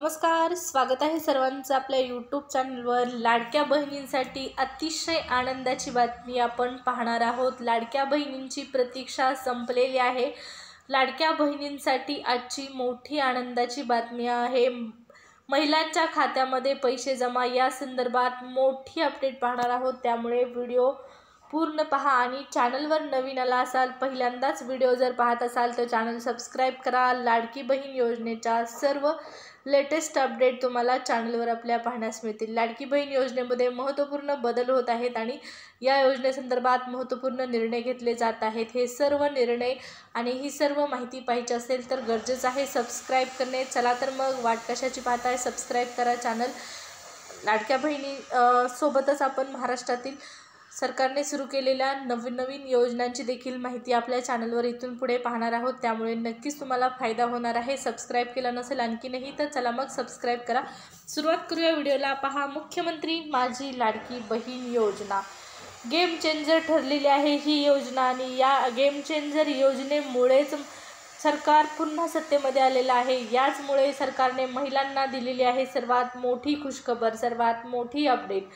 नमस्कार, स्वागत आहे सर्वांचं आपल्या यूट्यूब चॅनलवर। लाडक्या बहिणींसाठी अतिशय आनंदाची बातमी आपण पाहणार आहोत। लाडक्या बहिणींची प्रतीक्षा संपलेली आहे। लाडक्या बहिणींसाठी आजची मोठी आनंदाची बातमी आहे। महिलांच्या खात्यामध्ये पैसे जमा या संदर्भात मोठी अपडेट पाहणार आहोत, त्यामुळे व्हिडिओ पूर्ण पहा आणि चॅनलवर नवीन आला असाल, पहिल्यांदाच व्हिडिओ जर पाहत असाल तर चॅनल सबस्क्राईब करा। लाडकी बहीण योजनेच्या सर्व लेटेस्ट अपडेट तुम्हाला चॅनलवर आपल्या पाहण्यास मिळतील। लाडकी बहीण योजनेमध्ये महत्त्वपूर्ण बदल होत आहेत आणि या योजनेसंदर्भात महत्त्वपूर्ण निर्णय घेतले जात आहेत। हे सर्व निर्णय आणि ही सर्व माहिती पाहिजे असेल तर गरजेचं आहे सबस्क्राईब करणे। चला तर मग वाट कशाची पाहताय, सबस्क्राईब करा चॅनल। लाडक्या बहिणी सोबतच आपण महाराष्ट्रातील सरकारने सुरू केलेल्या नवीन योजनांची देखील माहिती आपल्या चॅनलवर इथून पुढे पाहणार आहोत, त्यामुळे नक्कीच तुम्हाला फायदा होणार आहे। सबस्क्राईब केलं नसेल आणखीनही तर चला मग सबस्क्राईब करा। सुरुवात करूया व्हिडिओला। पहा, मुख्यमंत्री माझी लाडकी बहीण योजना गेम चेंजर ठरलेली आहे ही योजना, आणि या गेम चेंजर योजनेमुळेच सरकार पुन्हा सत्तेमध्ये आलेलं आहे। याचमुळे सरकारने महिलांना दिलेली आहे सर्वात मोठी खुशखबर, सर्वात मोठी अपडेट।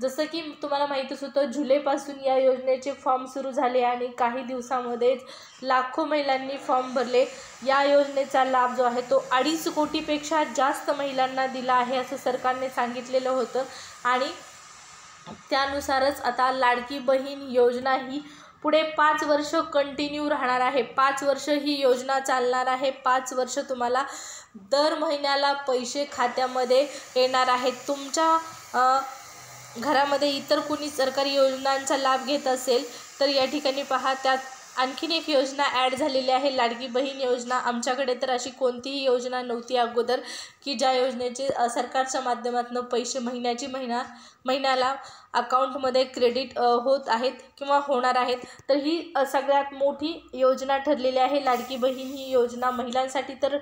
जसं की तुम्हाला माहितीच होतं, जुलैपासून या योजनेचे फॉर्म सुरू झाले आणि काही दिवसामध्येच लाखो महिलांनी फॉर्म भरले। या योजनेचा लाभ जो आहे तो 2.5 कोटीपेक्षा जास्त महिलांना दिला आहे असं सरकारने सांगितलेलं होतं, आणि त्यानुसारच आता लाडकी बहीण योजना ही पुढे 5 वर्ष कंटिन्यू राहणार आहे। 5 वर्ष ही योजना चालणार आहे। 5 वर्ष तुम्हाला दर महिन्याला पैसे खात्यामध्ये येणार आहेत। तुमच्या घरामध्ये इतर कोणी सरकारी योजनांचा लाभ घेत असेल तर या ठिकाणी पहा, त्यात आणखीन एक योजना ॲड झालेली आहे, लाडकी बहीण योजना। आमच्याकडे तर अशी कोणतीही योजना नव्हती अगोदर की ज्या योजनेचे सरकारच्या माध्यमातून पैसे महिन्याला अकाउंटमध्ये क्रेडिट होत आहेत किंवा होणार आहेत। तर ही सगळ्यात मोठी योजना ठरलेली आहे। लाडकी बहीण ही योजना महिलांसाठी तर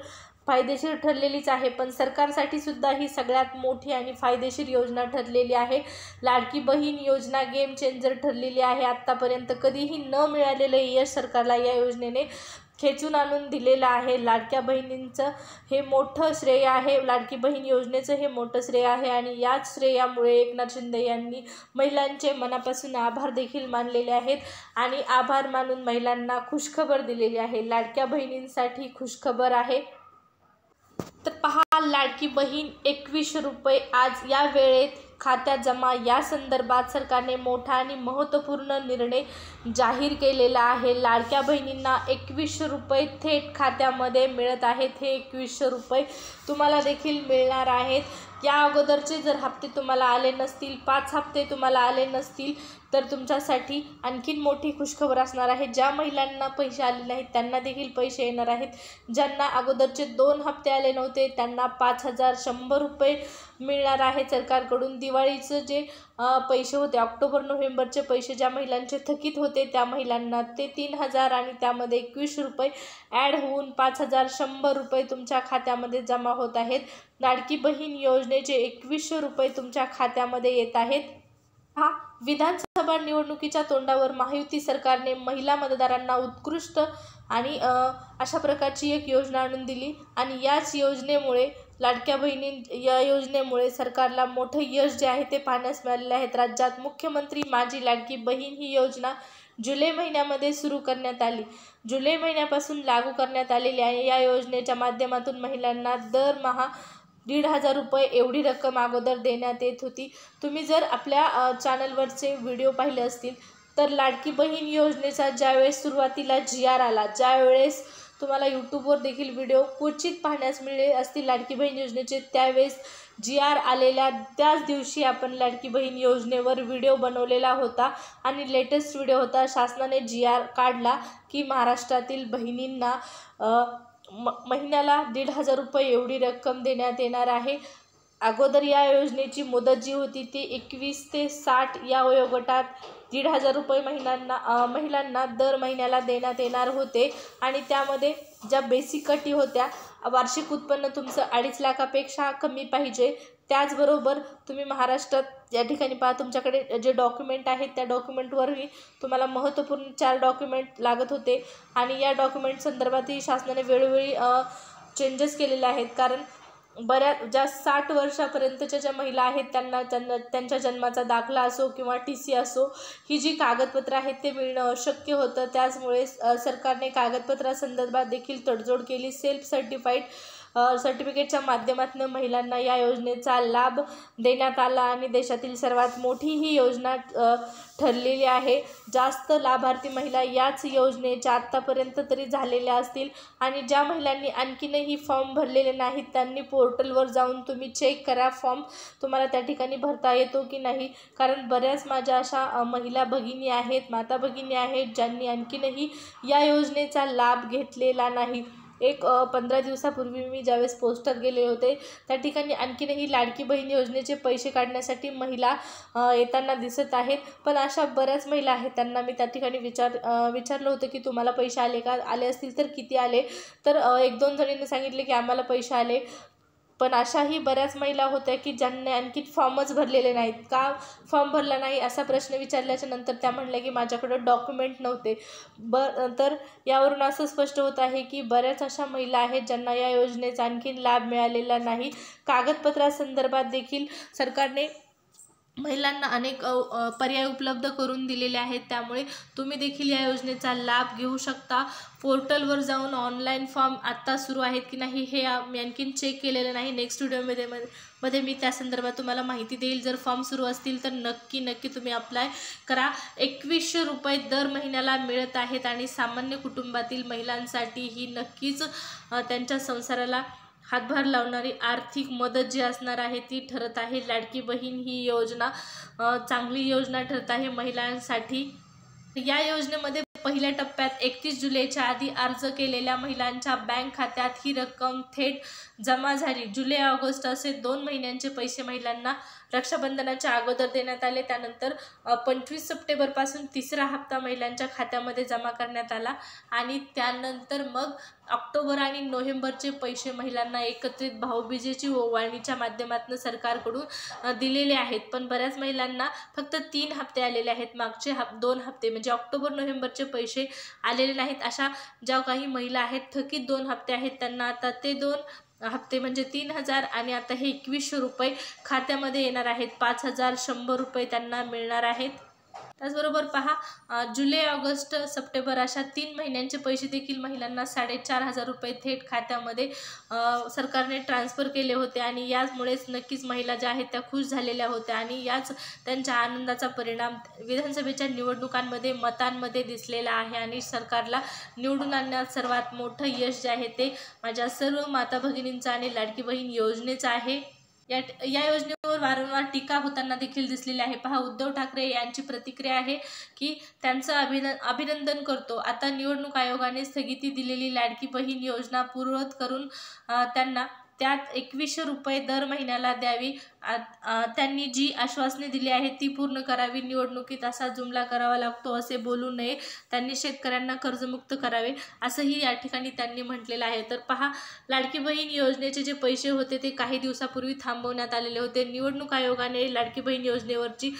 फायदेशीर ठरलेलीच आहे, पण सरकारसाठी सुद्धा ही सगळ्यात मोठी आणि फायदेशीर योजना ठरलेली आहे। लाडकी बहीण योजना गेम चेंजर ठरलेली आहे। आत्तापर्यंत कधीही न मिळालेलं यश सरकारला या योजनेने खेचून आणून दिलेलं आहे। लाडक्या बहिणींचं हे मोठं श्रेय आहे, लाडकी बहीण योजनेचं हे मोठं श्रेय आहे, आणि याच श्रेयामुळे एकनाथ शिंदे यांनी महिलांचे मनापासून आभार देखील मानलेले आहेत आणि आभार मानून महिलांना खुशखबर दिलेली आहे। लाडक्या बहिणींसाठी खुशखबर आहे। तर पहा, लाडकी बहीण 2100 रुपये आज या वेळेत खात्यात जमा या संदर्भात सरकारने मोठा आणि महत्त्वपूर्ण निर्णय जाहीर केलेला आहे। लाडक्या बहिणींना 2100 रुपये थेट खात्यामध्ये मिळत आहेत। हे 2100 रुपये तुम्हाला देखील मिळणार आहेत। या अगोदरचे जर हप्ते तुम्हाला आले नसतील, 5 हप्ते तुम्हाला आले नसतील, तर तुमच्यासाठी आणखीन मोठी खुशखबर असणार आहे। ज्या महिलांना पैसे आले नाहीत त्यांना देखील पैसे येणार आहेत। ज्यांना अगोदरचे 2 हप्ते आले नव्हते त्यांना 5100 रुपये मिळणार आहे सरकारकडून। दिवाळीचं जे पैसे होते, ऑक्टोबर नोव्हेंबरचे पैसे ज्या महिलांचे थकीत होते त्या महिलांना ते 3000 आणि त्यामध्ये 2100 रुपये ॲड होऊन 5100 रुपये तुमच्या खात्यामध्ये जमा होत आहेत। लाडकी बहीण योजनेचे 2100 रुपये तुमच्या खात्यामध्ये येत आहेत। हा, विधानसभा निवडणुकीच्या तोंडावर महायुती सरकारने महिला मतदारांना उत्कृष्ट आणि अशा प्रकारची एक योजना आणून दिली, आणि याच योजनेमुळे लाडक्या बहिणी या योजनेमुळे सरकारला मोठं यश जे आहे ते पाहण्यास मिळालेले आहेत। राज्यात मुख्यमंत्री माझी लाडकी बहीण ही योजना जुलै महिन्यामध्ये सुरू करण्यात आली। जुलै महिन्यापासून लागू करण्यात आलेली आहे। या योजनेच्या माध्यमातून महिलांना दरमहा 1500 रुपये एवढी रक्कम अगोदर देण्यात येत होती। तुम्ही जर आपल्या चॅनलवरचे व्हिडिओ पाहिले असतील तर लाडकी बहीण योजनेचा ज्यावेळेस सुरुवातीला GR आला, ज्यावेळेस तुम्हाला यूट्यूबवर देखील व्हिडिओ क्वचित पाहण्यास मिळले असतील लाडकी बहीण योजनेचे, त्यावेळेस GR आलेल्या त्याच दिवशी आपण लाडकी बहीण योजनेवर व्हिडिओ बनवलेला होता, आणि लेटेस्ट व्हिडिओ होता। शासनाने GR काढला की महाराष्ट्रातील बहिणींना महिन्याला 1500 रुपये एवढी रक्कम देण्यात येणार आहे। अगोदर या योजनेची मुदत जी होती ती 21 ते 60 या वयोगटात 1500 रुपये महिलांना दर महिन्याला देण्यात येणार होते, आणि त्यामध्ये ज्या बेसिक अटी होत्या, वार्षिक उत्पन्न तुमचं 2.5 लाखापेक्षा कमी पाहिजे, त्याचबरोबर तुम्ही महाराष्ट्रात या ठिकाणी पहा तुमच्याकडे जे डॉक्युमेंट आहेत त्या डॉक्युमेंटवरही तुम्हाला महत्त्वपूर्ण 4 डॉक्युमेंट लागत होते, आणि या डॉक्युमेंट संदर्भातही शासनाने वेळोवेळी चेंजेस केलेले आहेत, कारण बऱ्याच ज्या 60 वर्षापर्यंतच्या ज्या महिला आहेत त्यांना त्यांच्या जन्माचा दाखला असो किंवा TC असो, ही जी कागदपत्रं आहेत ते मिळणं अशक्य होतं. त्याचमुळे सरकारने कागदपत्रासंदर्भात देखील तडजोड केली. सेल्फ सर्टिफिकेटच्या माध्यमातून महिलांना या योजनेचा लाभ देण्यात आला आणि देशातील सर्वात मोठी ही योजना ठरलेली आहे. जास्त लाभार्थी महिला याच योजनेच्या आत्तापर्यंत तरी झालेल्या असतील आणि ज्या महिलांनी आणखीनही फॉर्म भरलेले नाहीत त्यांनी पोर्टलवर जाऊन तुम्ही चेक करा फॉर्म तुम्हाला त्या ठिकाणी भरता येतो की नाही. कारण बऱ्याच माझ्या अशा महिला भगिनी आहेत, माता भगिनी आहेत ज्यांनी आणखीनही या योजनेचा लाभ घेतलेला नाही. 15 दिवसापूर्वी मी ज्यावेळेस पोस्टात गेले होते त्या ठिकाणी आणखीनही लाडकी बहीण योजनेचे पैसे काढण्यासाठी महिला येताना दिसत आहेत. पण अशा बऱ्याच महिला आहेत त्यांना मी त्या ठिकाणी विचारलं होतं की तुम्हाला पैसे आले का, आले असतील तर किती आले. तर 1-2 जणींनी सांगितले की आम्हाला पैसे आले. पण अशाही बऱ्याच महिला होत्या की ज्यांनी आणखी फॉर्मच भरलेले नाहीत. का फॉर्म भरला नाही असा प्रश्न विचारल्याच्या नंतर त्या म्हणल्या की माझ्याकडं डॉक्युमेंट नव्हते. तर यावरून असं स्पष्ट होत आहे की बऱ्याच अशा महिला आहेत ज्यांना या योजनेचा आणखीन लाभ मिळालेला नाही. कागदपत्रासंदर्भात देखील सरकारने महिलांना अनेक पर्याय उपलब्ध करून दिलेले आहेत. त्यामुळे तुम्ही देखील या योजनेचा लाभ घेऊ शकता. पोर्टलवर जाऊन ऑनलाईन फॉर्म आत्ता सुरू आहेत की नाही हे मी आणखीन चेक केलेलं नाही. नेक्स्ट व्हिडिओमध्ये मी त्या संदर्भात तुम्हाला माहिती देईल. जर फॉर्म सुरू असतील तर नक्की तुम्ही अप्लाय करा. 2100 रुपये दर महिन्याला मिळत आहेत आणि सामान्य कुटुंबातील महिलांसाठी ही नक्कीच त्यांच्या संसाराला हातभार लावणारी आर्थिक मदत जी असणार आहे ती ठरत आहे. लाडकी बहीण ही योजना चांगली योजना ठरत आहे महिलांसाठी. या योजनेमध्ये पहिल्या टप्प्यात 31 जुलैच्या आधी अर्ज केलेल्या महिलांच्या बँक खात्यात ही रक्कम थेट जमा झाली. जुलै-ऑगस्ट असे 2 महिन्यांचे पैसे महिलांना रक्षाबंधनाच्या अगोदर देण्यात आले. त्यानंतर 25 सप्टेंबरपासून 3रा हप्ता महिलांच्या खात्यामध्ये जमा करण्यात आला आणि त्यानंतर मग ऑक्टोबर आणि नोव्हेंबरचे पैसे महिलांना एकत्रित भाऊबीजेची ओवाळणीच्या माध्यमातून सरकारकडून दिलेले आहेत. पण बऱ्याच महिलांना फक्त 3 हप्ते आलेले आहेत. मागचे 2 हप्ते म्हणजे ऑक्टोबर-नोव्हेंबरचे पैसे आलेले नाहीत. अशा ज्या काही महिला आहेत थकीत 2 हप्ते आहेत त्यांना आता ते 2 हप्ते म्हणजे 3000 आणि आता हे 2100 रुपये खात्यामध्ये येणार आहेत. 5100 रुपये त्यांना मिळणार आहेत. त्याचबरोबर पहा जुलै, ऑगस्ट, सप्टेंबर अशा 3 महिन्यांचे पैसे देखील महिलांना 4500 रुपये थेट खात्यामध्ये सरकारने ट्रान्सफर केले होते आणि याचमुळेच नक्कीच महिला ज्या आहेत त्या खुश झालेल्या होत्या आणि याच त्यांच्या आनंदाचा परिणाम विधानसभेच्या निवडणुकांमध्ये मतांमध्ये दिसलेला आहे आणि सरकारला निवडून आणण्यात सर्वात मोठं यश जे आहे ते माझ्या सर्व माता भगिनींचं आणि लाडकी बहीण योजनेचं आहे. या योजनेवर वारंवार टीका होताना देखील दिसलेली आहे. पहा उद्धव ठाकरे यांची प्रतिक्रिया आहे की त्यांचं अभिनंदन करतो. आता निवडणूक आयोगाने स्थगिती दिलेली लाडकी बहीण योजना पूर्ववत करून त्यांना त्यात 2100 रुपये दर महिन्याला द्यावी. त्यांनी जी आश्वासने दिली आहेत ती पूर्ण करावी. निवडणुकीत असा जुमला करावा लागतो असे बोलू नये. त्यांनी शेतकऱ्यांना कर्जमुक्त करावे असंही या ठिकाणी त्यांनी म्हटलेलं आहे. तर पहा लाडकी बहीण योजनेचे जे पैसे होते ते काही दिवसापूर्वी थांबवण्यात आलेले होते. निवडणूक आयोगाने लाडकी बहीण योजनेवरची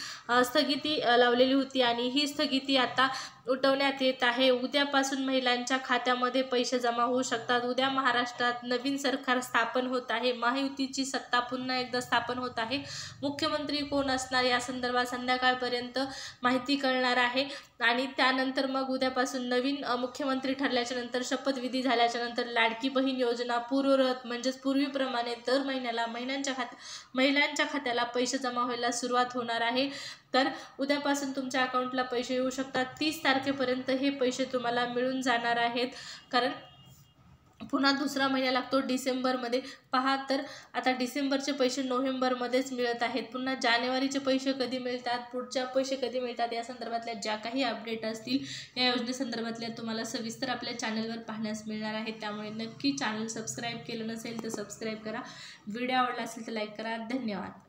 स्थगिती लावलेली होती आणि ही स्थगिती आता उठवण्यात येत आहे. उद्यापासून महिलांच्या खात्यामध्ये पैसे जमा होऊ शकतात. उद्या महाराष्ट्रात नवीन सरकार स्थापन होत आहे. महायुतीची सत्ता पुन्हा एकदा स्थापन होत आहे. मुख्यमंत्री कोण असणार या संदर्भात संध्याकाळपर्यंत माहिती कळणार आहे आणि त्यानंतर मग उद्यापासून नवीन मुख्यमंत्री ठरल्याच्या नंतर शपथविधी झाल्याच्या नंतर लाडकी बहीण योजना पूर्ववत म्हणजेच पूर्वीप्रमाणे दर महिन्याला महिलांच्या खात्याला पैसे जमा व्हायला सुरुवात होणार आहे. तर उद्यापासून तुमच्या अकाउंटला पैसे येऊ शकतात. 30 तारखेपर्यंत हे पैसे तुम्हाला मिळून जाणार आहेत. कारण पुन्हा 2रा महिना लागतो डिसेंबरमध्ये. पहा तर आता डिसेंबरचे पैसे नोव्हेंबरमध्येच मिळत आहेत. पुन्हा जानेवारीचे पैसे कधी मिळतात, पुढच्या पैसे कधी मिळतात या संदर्भातल्या ज्या काही अपडेट असतील या योजनेसंदर्भातल्या तुम्हाला सविस्तर आपल्या चॅनलवर पाहण्यास मिळणार आहेत. त्यामुळे नक्की चॅनल सबस्क्राईब केलं नसेल तर सबस्क्राईब करा. व्हिडिओ आवडला असेल तर लाईक करा. धन्यवाद.